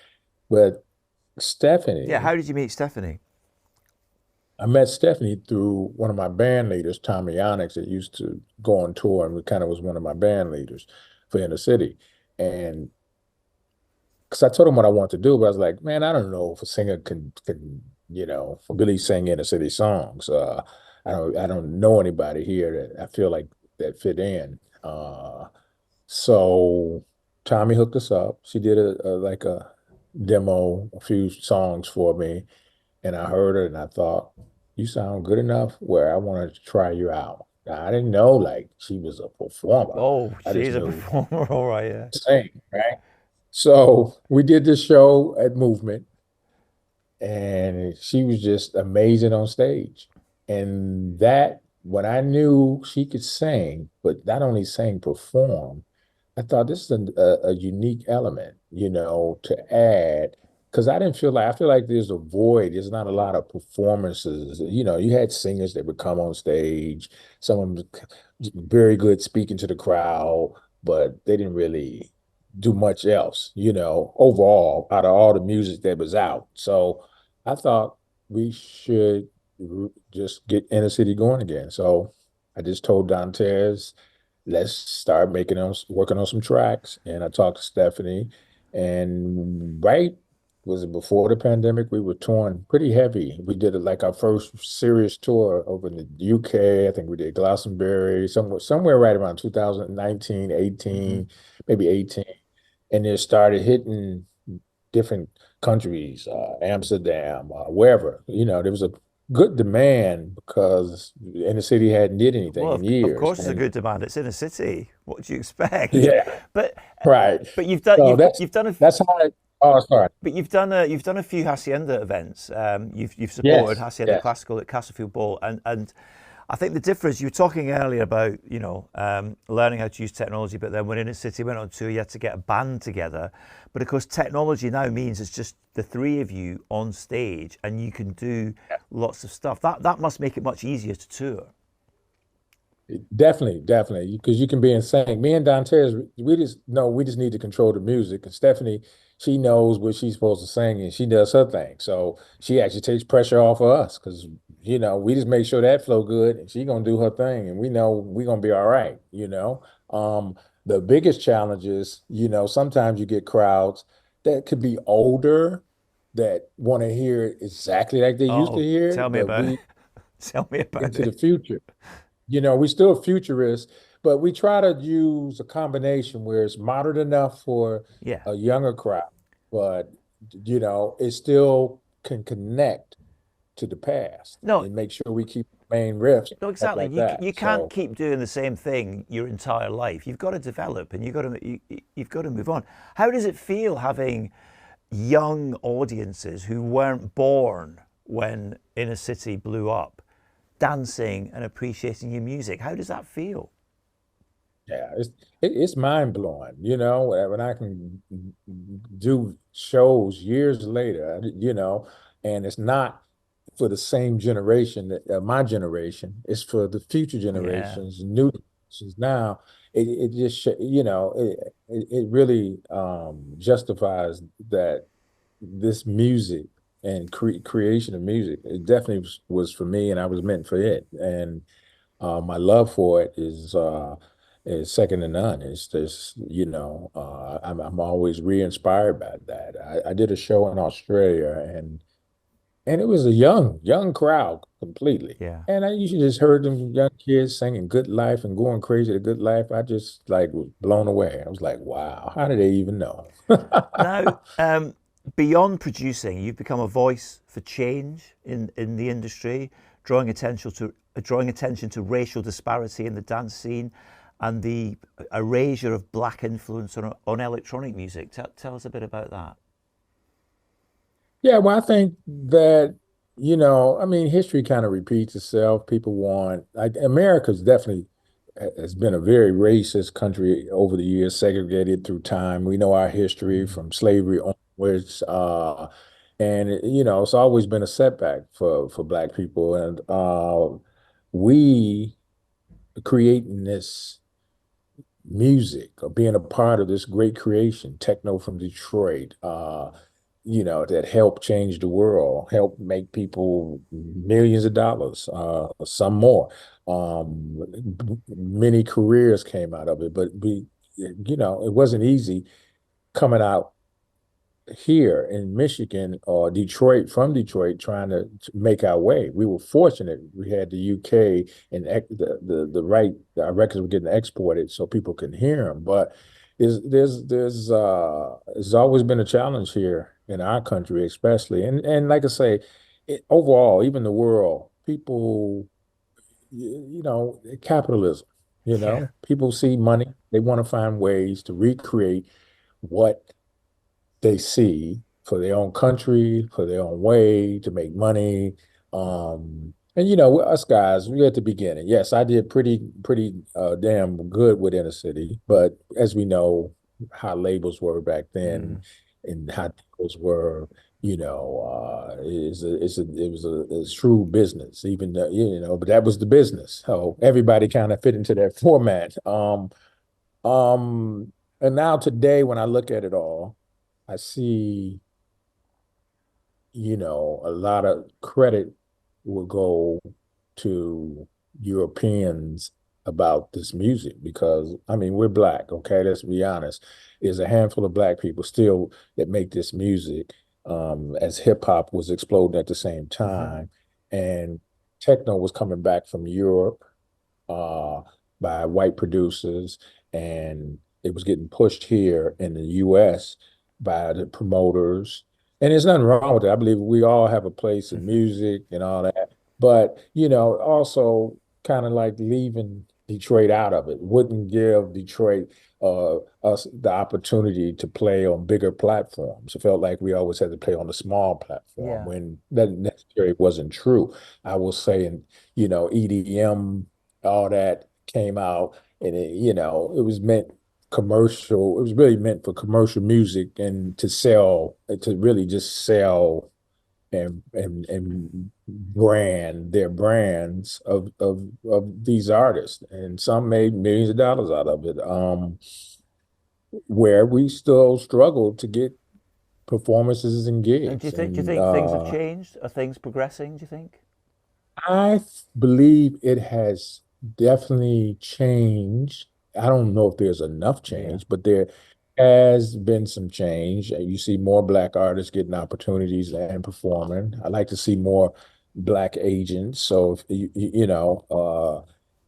But Yeah, Stephanie, how did you meet Stephanie? I met Stephanie through one of my band leaders, Tommy Onyx, that used to go on tour and kind of was one of my band leaders for Inner City. And because I told him what I wanted to do, but I was like, man, I don't know if a singer can really sing Inner City songs. I don't know anybody here that I feel like that fit in. So Tommy hooked us up. She did a demo, a few songs for me. And I heard her and I thought, you sound good enough where I wanted to try you out. Now, I didn't know like she was a performer. Oh, I just she's a knew performer, all right, yeah. sing, right? So we did this show at Movement and she was just amazing on stage. And that when I knew she could sing, but not only sing, perform, I thought this is a unique element, to add. Because I feel like there's a void. There's not a lot of performances. You had singers that would come on stage, some of them very good speaking to the crowd, but they didn't really do much else, overall, out of all the music that was out. So I thought we should just get Inner City going again. So I just told Dantes, let's start working on some tracks. And I talked to Stephanie, and was it before the pandemic? We were touring pretty heavy. We did like our first serious tour over in the UK. I think we did Glastonbury, somewhere right around 2019, Hmm. 18, maybe 18. And it started hitting different countries, Amsterdam, wherever. There was a good demand because Inner City hadn't did anything Well, in of years. course, it's a And good demand. It's in a city. What do you expect? yeah, But right. but you've done So you've done a that's how oh, sorry. but you've done a few Hacienda events. You've supported Yes, Hacienda yes. Classical at Castlefield Ball, and I think the difference you were talking earlier about learning how to use technology, but then when Inner City went on tour, you had to get a band together. But of course, technology now means it's just the three of you on stage, and you can do lots of stuff. That must make it much easier to tour. Definitely, definitely. Because you can be insane. Me and Dantes, we just need to control the music. And Stephanie, she knows what she's supposed to sing and she does her thing. So she actually takes pressure off of us because we just make sure that flow good and she gonna do her thing and we know we gonna be all right. The biggest challenge is, sometimes you get crowds that could be older that want to hear it exactly like they used to Oh, hear tell it, me but about it. we Tell me about into the it. future. We still futurists, but we try to use a combination where it's moderate enough for Yeah. a younger crowd, but it still can connect to the past No, and make sure we keep the main riffs, no, stuff exactly. like that. You can't So keep doing the same thing your entire life. You've got to develop, and you've got to move on. How does it feel having young audiences who weren't born when Inner City blew up, dancing and appreciating your music? How does that feel? yeah, it's mind blowing, when I can do shows years later, and it's not for the same generation that my generation. It's for the future Yeah. generations, new generations. Now, it just it really justifies that this music and creation of music. It definitely was for me, and I was meant for it. And my love for it is second to none. It's just, I'm always re-inspired by that. I did a show in Australia and it was a young crowd completely. Yeah. And I usually just heard them young kids singing Good Life and going crazy to Good Life. I just like was blown away. I was like, wow, how did they even know? Now, beyond producing, you've become a voice for change in the industry, drawing attention to racial disparity in the dance scene, and the erasure of black influence on electronic music. Tell us a bit about that. Yeah, well, I think that, I mean, history kind of repeats itself. People want, like, America's definitely has been a very racist country over the years, segregated through time. We know our history Mm. from slavery onwards, and it's always been a setback for Black people, and we creating this music or being a part of this great creation, techno from Detroit, that helped change the world, helped make people millions of dollars, some more. Many careers came out of it, but it wasn't easy coming out here in Michigan or Detroit from Detroit trying to make our way. We were fortunate. We had the UK and the right our records were getting exported so people can hear them. But there's always been a challenge here in our country, especially. And like I say, overall, even the world, people, capitalism, Yeah. people see money. They want to find ways to recreate what they see for their own country, for their own way to make money. And us guys, we at the beginning. Yes, I did pretty damn good with inner city, but as we know how labels were back then Mm. and how deals were, it was a shrewd business, even though, but that was the business. So everybody kind of fit into that format. Um, and now today, when I look at it all, I see, a lot of credit will go to Europeans about this music because, I mean, we're Black, okay? Let's be honest. There's a handful of Black people still that make this music, as hip hop was exploding at the same Hmm. time. And techno was coming back from Europe uh, by white producers, and it was getting pushed here in the U.S. by the promoters. And there's nothing wrong with it. I believe we all have a place in Hmm. music and all that. But, also kind of like leaving Detroit out of it wouldn't give Detroit us the opportunity to play on bigger platforms. It felt like we always had to play on the small platform Yeah. when that necessarily wasn't true. I will say, and EDM, all that came out, and it was meant commercial. It was really meant for commercial music and to sell, to really just sell and brand their brands of these artists. And some made millions of dollars out of it. Where we still struggle to get performances and And gigs. do you And think things have changed? Are things progressing, do you think? believe it has definitely changed. I don't know if there's enough Yeah. change, but there has been some change. You see more Black artists getting opportunities and performing. I like to see more Black agents, so if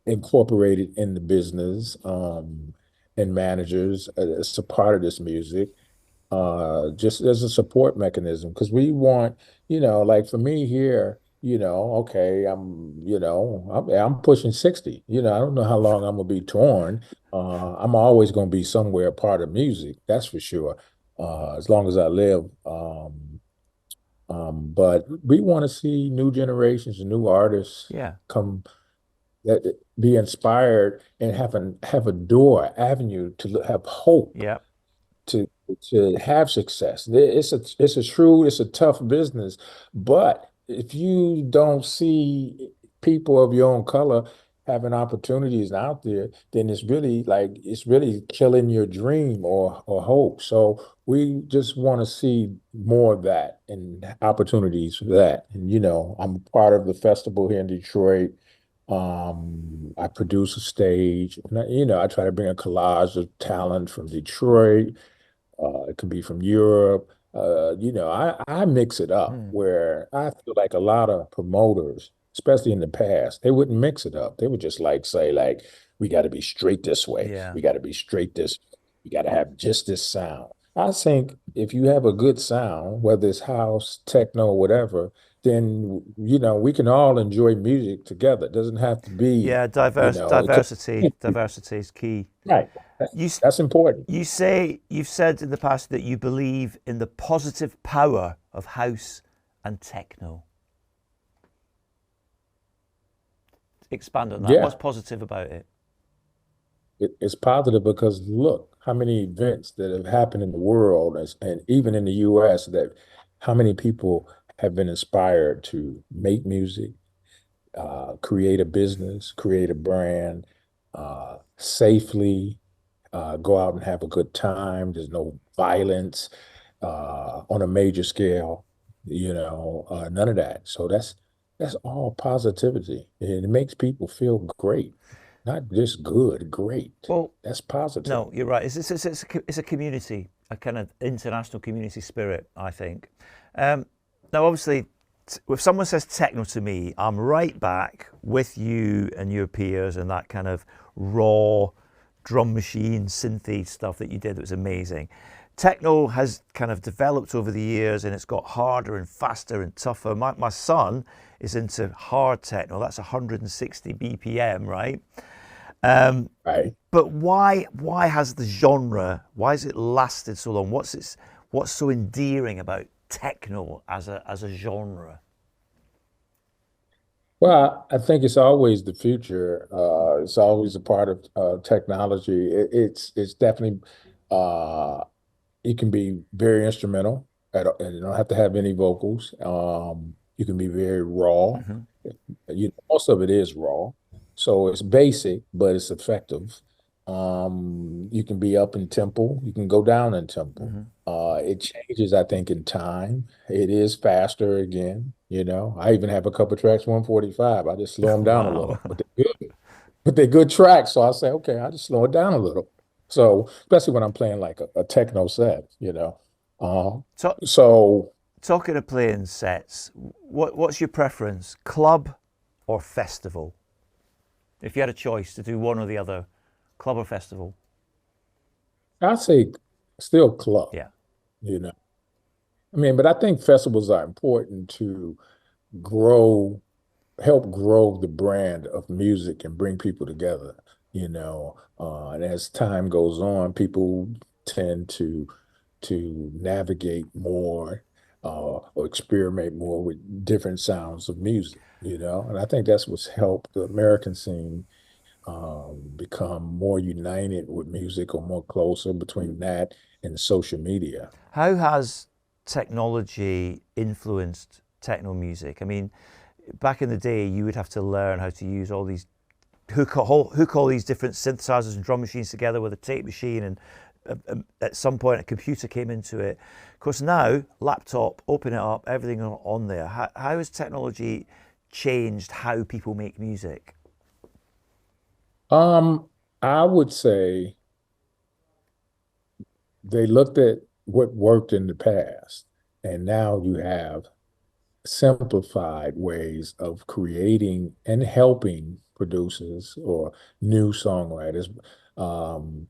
incorporated in the business, and managers as a part of this music, just as a support mechanism. Because we want, like for me here, okay, I'm pushing 60. I don't know how long I'm gonna be torn. I'm always gonna be somewhere a part of music, that's for sure. As long as I live. But we want to see new generations and new artists Yeah. come that be inspired and have a door, avenue to have hope Yeah. to have success. It's a tough business, but if you don't see people of your own color having opportunities out there, then it's really killing your dream or hope. So we just want to see more of that and opportunities for that. And I'm part of the festival here in Detroit. I produce a stage. And I try to bring a collage of talent from Detroit. It could be from Europe. I mix it up Mm. where I feel like a lot of promoters, especially in the past, they wouldn't mix it up. They would just like say, like, we got to be straight this way. Yeah. We got to be straight this. We got to have just this sound. I think if you have a good sound, whether it's house, techno, whatever, then we can all enjoy music together. It doesn't have to be, Yeah, diversity is key. right. You That's important. you've said in the past that you believe in the positive power of house and techno. Expand on that. What's Yeah, positive about it? it's positive because look how many events that have happened in the world and even in the US, that how many people have been inspired to make music, create a business, create a brand, safely, go out and have a good time. There's no violence on a major scale, none of that. So that's all positivity. And it makes people feel great, not just good, great. Well, That's positive. no, you're right. It's a community, a kind of international community spirit, I think. Now, obviously, if someone says techno to me, I'm right back with you and your peers and that kind of raw drum machine, synthy stuff that you did that was amazing. Techno has kind of developed over the years and it's got harder and faster and tougher. My son is into hard techno, that's 160 BPM, right? Right. But why has the genre, why has it lasted so long? What's so endearing about techno as a genre? Well, I think it's always the future. It's always a part of technology. It's definitely uh, it can be very instrumental. And you don't have to have any vocals. You can be very raw. Mm-hmm. Most of it is raw, so it's basic, but it's effective. You can be up in tempo. You can go down in tempo. Mm-hmm. It changes, I think, in time. It is faster again. I even have a couple tracks 145. I just slow them down a Wow. little, but they're good. But they're good tracks, so I say, okay, I just slow it down a little. So especially when I'm playing like a techno set. Uh, So, so talking of playing sets, what's your preference, club or festival? If you had a choice to do one or the other, club or festival? I say still club. Yeah. You know, I mean, but I think festivals are important to grow help grow the brand of music and bring people together. And as time goes on, people tend to navigate more or experiment more with different sounds of music. And I think that's what's helped the American scene become more united with music or more closer between that and social media. How has technology influenced techno music? I mean, back in the day, you would have to learn how to use all these hook all these different synthesizers and drum machines together with a tape machine, and at some point a computer came into it. Of course, now laptop, open it up, everything on there. How has technology changed how people make music? I would say they looked at what worked in the past, and now you have simplified ways of creating and helping producers or new songwriters um,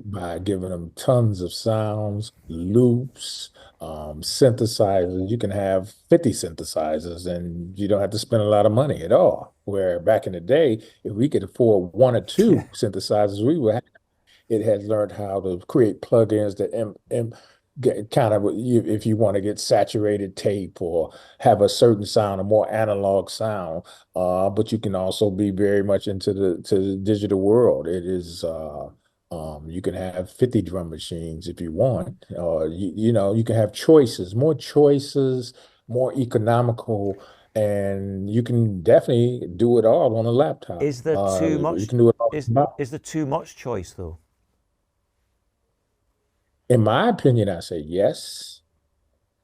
by giving them tons of sounds, loops, synthesizers. You can have 50 synthesizers and you don't have to spend a lot of money at all. Where back in the day, if we could afford one or two synthesizers, we would it has learned how to create plugins that get kind of if you want to get saturated tape or have a certain sound, a more analog sound. But you can also be very much into the digital world. It is you can have 50 drum machines if you want. You can have choices, more economical, and you can definitely do it all on a laptop. Is there too You much? can do it all. Is there too much choice though? In my opinion, I say yes,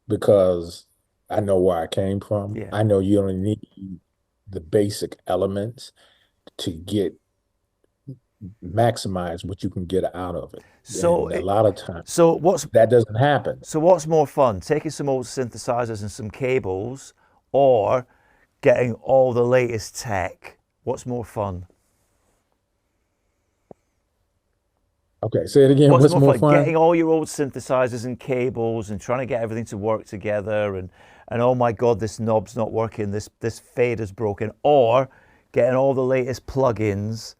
because I know where I came from. Yeah. I know you only need the basic elements to get maximize what you can get out of it. So, And a lot of times so what's that doesn't happen. so what's more fun, taking some old synthesizers and some cables, or getting all the latest tech? What's more fun? Okay, say it again. What's What's more more fun, fun? getting all your old synthesizers and cables and trying to get everything to work together, and and oh my God, this knob's not working, this fade is broken, or getting all the latest plugins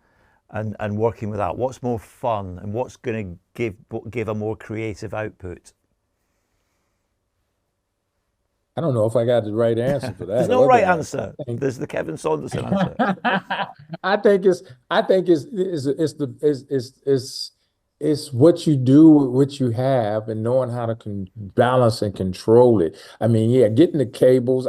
and working with that? What's more fun and what's going to give a more creative output? I don't know if I got the right answer for There's that no or right that. answer. I think There's the Kevin Saunderson answer. I think it's what you do with what you have and knowing how to balance and control it. I mean, yeah, getting the cables.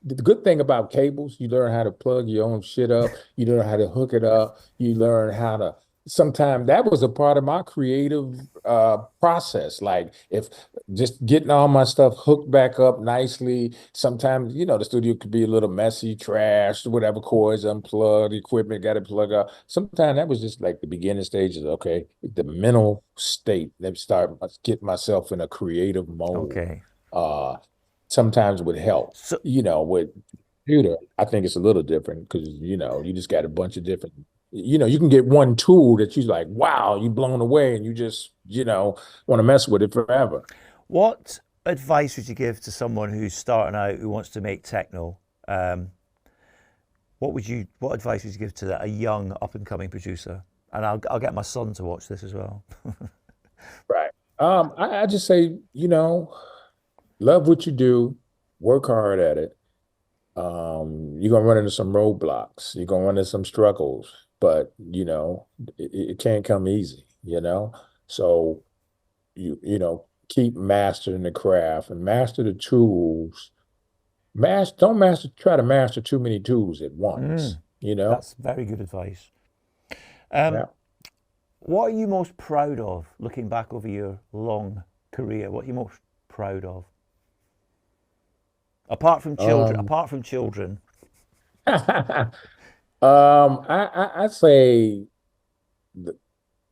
The good thing about cables, you learn how to plug your own shit up. You learn how to hook it up. You learn how to. Sometimes that was a part of my creative process. Like if just getting all my stuff hooked back up nicely. Sometimes, the studio could be a little messy, trashed, whatever, cords unplugged, equipment got to plug up. Sometimes that was just like the beginning stages. Okay, the mental state. Let me start getting myself in a creative mode. Okay. Uh, Sometimes would help. So With computer, I think it's a little different because you just got a bunch of different. You can get one tool that you like, wow, you blown away, and you just want to mess with it forever. what advice would you give to someone who's starting out who wants to make techno? Um, what advice would you give to a young up and coming producer? And I'll get my son to watch this as well. Right. I just say, love what you do, work hard at it. You're gonna run into some roadblocks. You're gonna run into some struggles, but it can't come easy. So keep mastering the craft and master the tools. Don't try to master too many tools at once, Mm, you know? that's very good advice. Um, Yeah. what are you most proud of looking back over your long career? What are you most proud of? Apart from children, Um, apart from children. I say the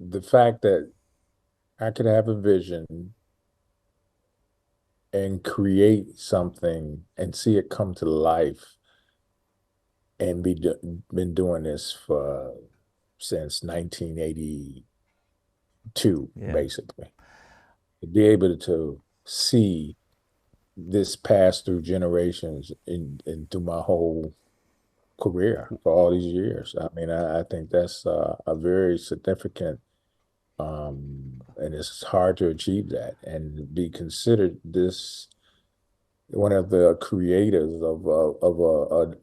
the fact that I could have a vision and create something and see it come to life and been doing this for since 1982, Yeah. basically. To be able to see this pass through generations and through my whole career for all these years. I mean, I think that's a very significant, and it's hard to achieve that and be considered this one of the creators of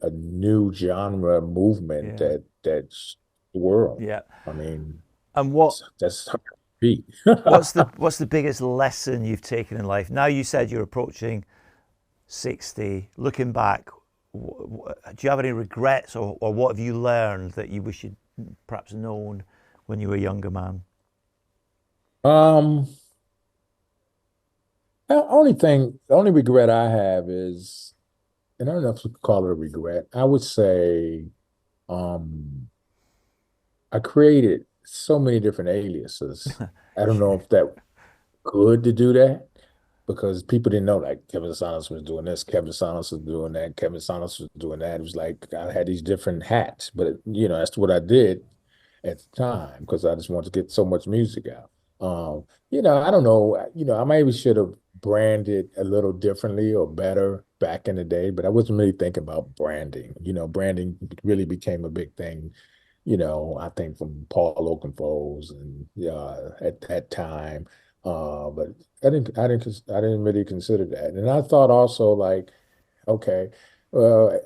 a new genre movement Yeah. that's the world. Yeah. I mean, And what that's hard to beat. what's the biggest lesson you've taken in life? Now you said you're approaching 60. Looking back, do you have any regrets, or what have you learned that you wish you'd perhaps known when you were a younger man? Um, the only regret I have is, and I don't know if you could call it a regret. I would say, um, I created so many different aliases. I don't know if that good to do that because people didn't know like Kevin Saunderson was doing this, Kevin Saunderson was doing that, Kevin Saunderson was doing that. It was like I had these different hats, but that's what I did at the time because I just wanted to get so much music out. I don't know, I maybe should have branded a little differently or better back in the day, but I wasn't really thinking about branding. Branding really became a big thing, I think from Paul Oakenfold and at that time. But I didn't really consider that. And I thought also like, okay, well,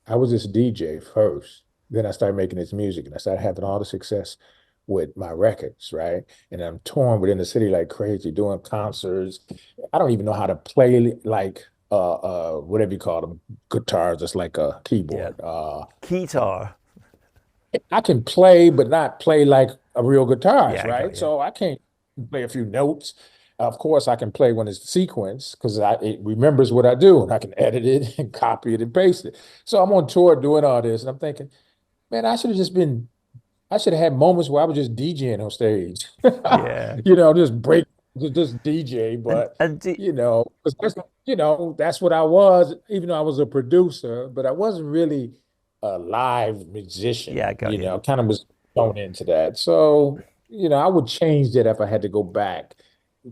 I was this DJ first. Then I started making this music and I started having all the success with my records, right? And I'm touring within the city like crazy, doing concerts. I don't even know how to play like whatever you call them, guitars, just like a Yeah. keyboard. Keytar. I can play, but not play like a real guitarist, Yeah, I got right? you. So I can't play a few notes. Of course, I can play when it's sequence because it remembers what I do and I can edit it and copy it and paste it. So I'm on tour doing all this and I'm thinking, man, I should have had moments where I was just DJing on stage, Yeah. just break, just DJ. And But and do, 'cause that's what I was, even though I was a producer, but I wasn't really a live yeah, I musician. got you. Kind of was thrown into that. So I would change that if I had to go back.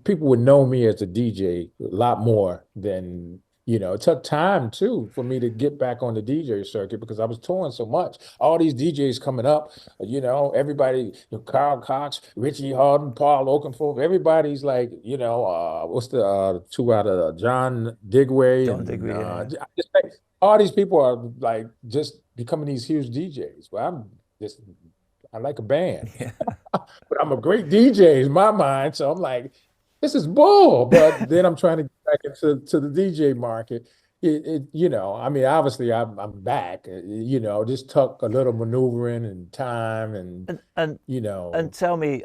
People would know me as a DJ a lot more than It took time too for me to get back on the DJ circuit because I was touring so much. All these DJs coming up, everybody, Carl Cox, Richie Hawtin, Paul Oakenfold, everybody's like, what's the two out of John Digway John and Digweed, yeah. all these people are like just becoming these huge DJs. Well, I like a band, Yeah. but I'm a great DJ in my mind. So I'm like, this is bull. But then I'm trying to get back into the DJ market. I mean, obviously I'm back. Just took a little maneuvering and time and And and you and know, tell me,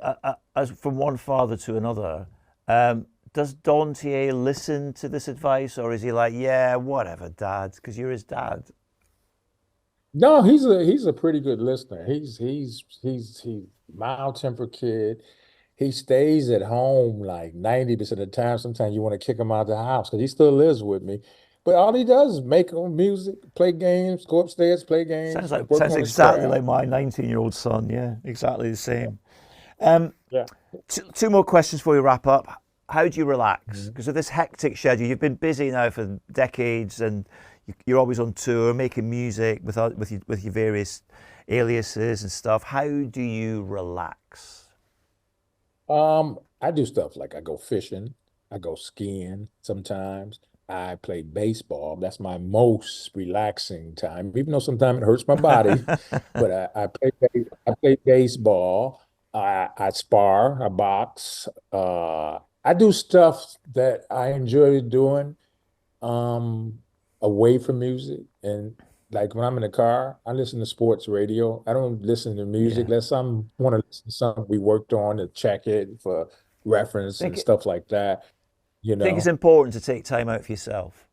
as from one father to another, does Dante listen to this advice, or is he like, yeah, whatever, Dad, because you're his dad? no, he's a pretty good listener. He mild-tempered kid. He stays at home like 90% of the time. Sometimes you want to kick him out of the house because he still lives with me. But all he does is make own music, play games, go upstairs, play games, work Sounds on his exactly like craft. my 19-year-old son. Yeah, exactly the same. Um, Yeah. two more questions before we wrap up. How do you relax? Mhm. Because of this hectic schedule, you've been busy now for decades, and you're always on tour, making music with your various aliases and stuff. How do you relax? I do stuff like I go fishing, I go skiing sometimes. I play baseball. That's my most relaxing time, even though sometimes it hurts my body. But I play baseball. I spar, I box. I do stuff that I enjoy doing um away from music. And like when I'm in the car, I listen to sports radio. I don't listen to music Yeah, unless I want to listen to something we worked on to check it for reference and think stuff like that, you think it's know. important to take time out for yourself.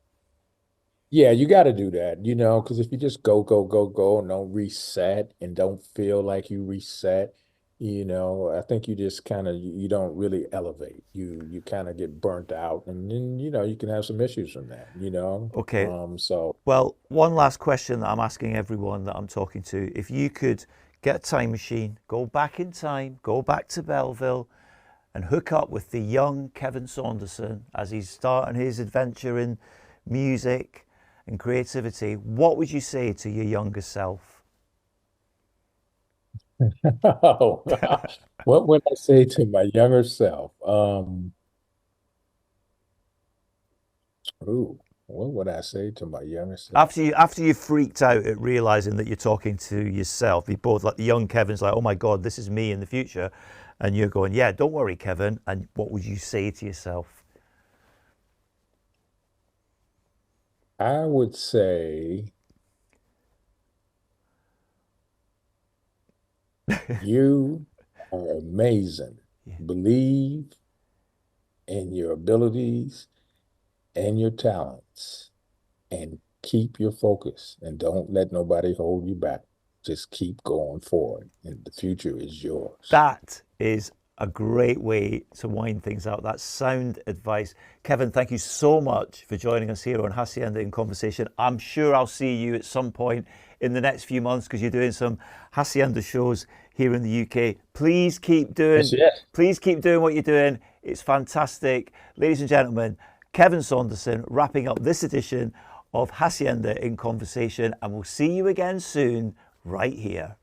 Yeah, you got to do that, because if you just go, go, go, go and don't reset and don't feel like you reset, I think you just kind of you don't really elevate. You kind of get burnt out, and then you can have some issues from that. Okay. So Well, one last question that I'm asking everyone that I'm talking to: if you could get a time machine, go back in time, go back to Belleville, and hook up with the young Kevin Saunderson as he's starting his adventure in music and creativity, what would you say to your younger self? Oh, what would I say to my younger self? What would I say to my younger self? After you freaked out at realizing that you're talking to yourself, you both like the young Kevin's like, oh my God, this is me in the future. And you're going, yeah, don't worry, Kevin. And what would you say to yourself? I would say you are amazing. Yeah. Believe in your abilities and your talents and keep your focus and don't let nobody hold you back. Just keep going forward and the future is yours. That is a great way to wind things up. That's sound advice. Kevin, thank you so much for joining us here on Hacienda in Conversation. I'm sure I'll see you at some point in the next few months because you're doing some Hacienda shows here in the UK. Yes, yes. Please keep doing what you're doing. It's fantastic. Ladies and gentlemen, Kevin Saunderson wrapping up this edition of Hacienda in Conversation, and we'll see you again soon right here.